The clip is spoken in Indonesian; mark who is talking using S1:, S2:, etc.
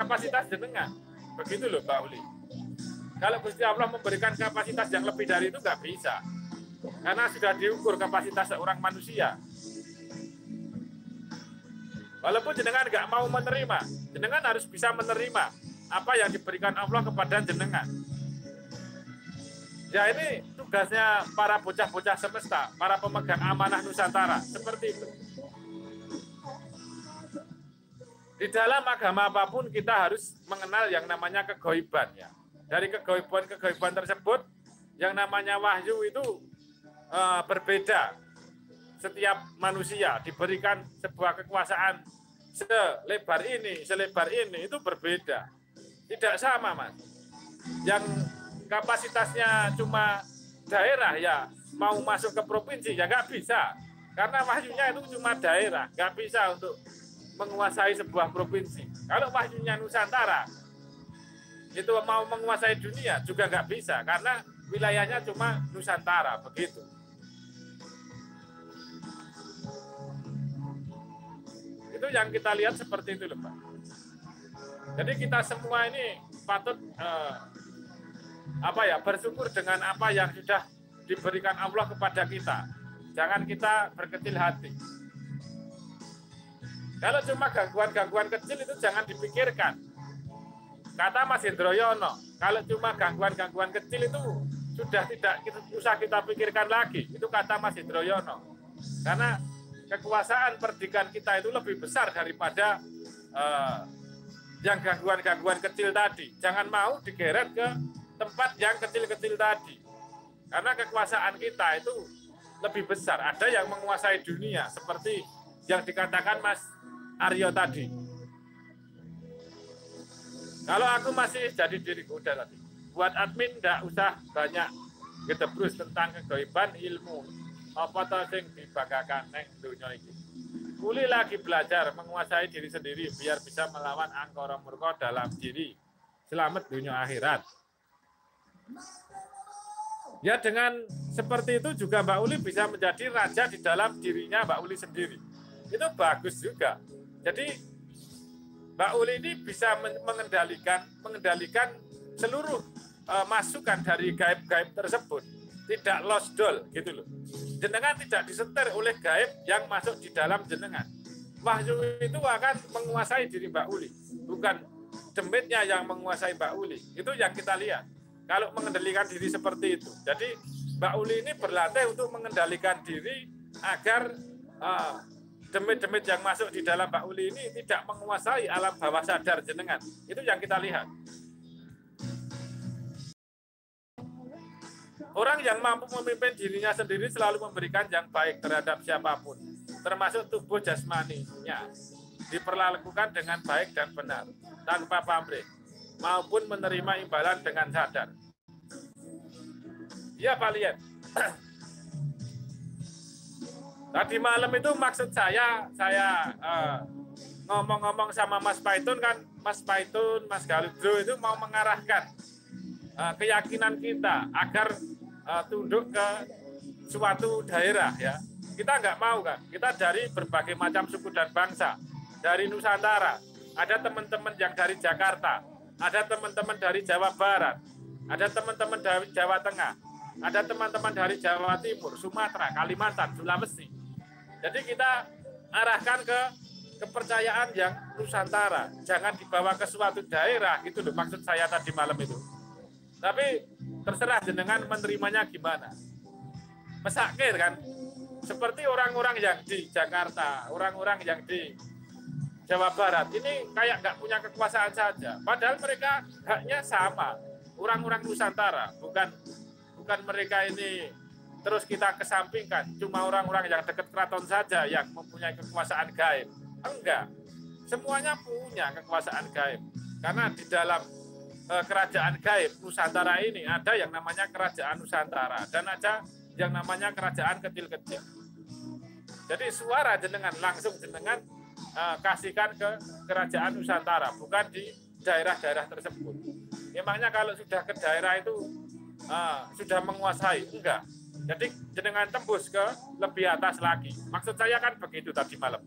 S1: kapasitas jenengan. Begitu loh Mbak Uli. Kalau Gusti Allah memberikan kapasitas yang lebih dari itu nggak bisa. Karena sudah diukur kapasitas seorang manusia. Walaupun jenengan nggak mau menerima, jenengan harus bisa menerima apa yang diberikan Allah kepada jenengan. Ya ini tugasnya para bocah-bocah semesta, para pemegang amanah Nusantara, seperti itu. Di dalam agama apapun kita harus mengenal yang namanya kegoiban ya. Dari kegoiban tersebut, yang namanya wahyu itu berbeda. Setiap manusia diberikan sebuah kekuasaan selebar ini itu berbeda. Tidak sama, Mas. Yang kapasitasnya cuma daerah ya mau masuk ke provinsi ya nggak bisa. Karena wahyunya itu cuma daerah, nggak bisa untuk menguasai sebuah provinsi. Kalau wahyunya Nusantara, itu mau menguasai dunia juga nggak bisa karena wilayahnya cuma Nusantara, begitu. Itu yang kita lihat seperti itu loh Pak. Jadi kita semua ini patut bersyukur dengan apa yang sudah diberikan Allah kepada kita. Jangan kita berkecil hati. Kalau cuma gangguan-gangguan kecil itu jangan dipikirkan. Kata Mas Hendroyono, kalau cuma gangguan-gangguan kecil itu sudah tidak usah kita pikirkan lagi. Itu kata Mas Hendroyono. Karena kekuasaan perdikan kita itu lebih besar daripada yang gangguan-gangguan kecil tadi. Jangan mau digeret ke tempat yang kecil-kecil tadi. Karena kekuasaan kita itu lebih besar. Ada yang menguasai dunia seperti yang dikatakan Mas Aryo tadi. Kalau aku masih jadi diriku udah tadi. Buat admin enggak usah banyak gedebrus tentang kegoiban ilmu. Apa to sing dibanggakan neng dunia ini. Uli lagi belajar menguasai diri sendiri biar bisa melawan angkara murka dalam diri. Selamat dunia akhirat. Ya dengan seperti itu juga Mbak Uli bisa menjadi raja di dalam dirinya Mbak Uli sendiri. Itu bagus juga. Jadi Mbak Uli ini bisa mengendalikan seluruh masukan dari gaib-gaib tersebut. Tidak lost doll gitu loh. Jenengan tidak disetir oleh gaib yang masuk di dalam jenengan. Wahyu itu akan menguasai diri Mbak Uli, bukan demitnya yang menguasai Mbak Uli. Itu yang kita lihat. Kalau mengendalikan diri seperti itu. Jadi Mbak Uli ini berlatih untuk mengendalikan diri agar demit-demit yang masuk di dalam Mbak Uli ini tidak menguasai alam bawah sadar jenengan. Itu yang kita lihat. Orang yang mampu memimpin dirinya sendiri selalu memberikan yang baik terhadap siapapun, termasuk tubuh jasmaninya, diperlakukan dengan baik dan benar, tanpa pamrih, maupun menerima imbalan dengan sadar. Ya Pak Lian. Tadi malam itu maksud saya ngomong-ngomong sama Mas Paitun kan, Mas Paitun, Mas Galudro itu mau mengarahkan keyakinan kita agar tunduk ke suatu daerah ya. Kita nggak mau kan, kita dari berbagai macam suku dan bangsa, dari Nusantara, ada teman-teman yang dari Jakarta, ada teman-teman dari Jawa Barat, ada teman-teman dari Jawa Tengah, ada teman-teman dari Jawa Timur, Sumatera, Kalimantan, Sulawesi. Jadi kita arahkan ke kepercayaan yang Nusantara, jangan dibawa ke suatu daerah, gitu loh maksud saya tadi malam itu. Tapi terserah jenengan menerimanya gimana. Mesakir kan, seperti orang-orang yang di Jakarta, orang-orang yang di Jawa Barat, ini kayak nggak punya kekuasaan saja. Padahal mereka haknya sama, orang-orang Nusantara, bukan mereka ini terus kita kesampingkan, cuma orang-orang yang dekat keraton saja yang mempunyai kekuasaan gaib. Enggak, semuanya punya kekuasaan gaib. Karena di dalam kerajaan gaib Nusantara ini ada yang namanya kerajaan Nusantara dan ada yang namanya kerajaan kecil-kecil. Jadi suara jenengan langsung jenengan kasihkan ke kerajaan Nusantara, bukan di daerah-daerah tersebut. Emangnya kalau sudah ke daerah itu sudah menguasai? Enggak. Jadi jenengan tembus ke lebih atas lagi. Maksud saya kan begitu tadi malam.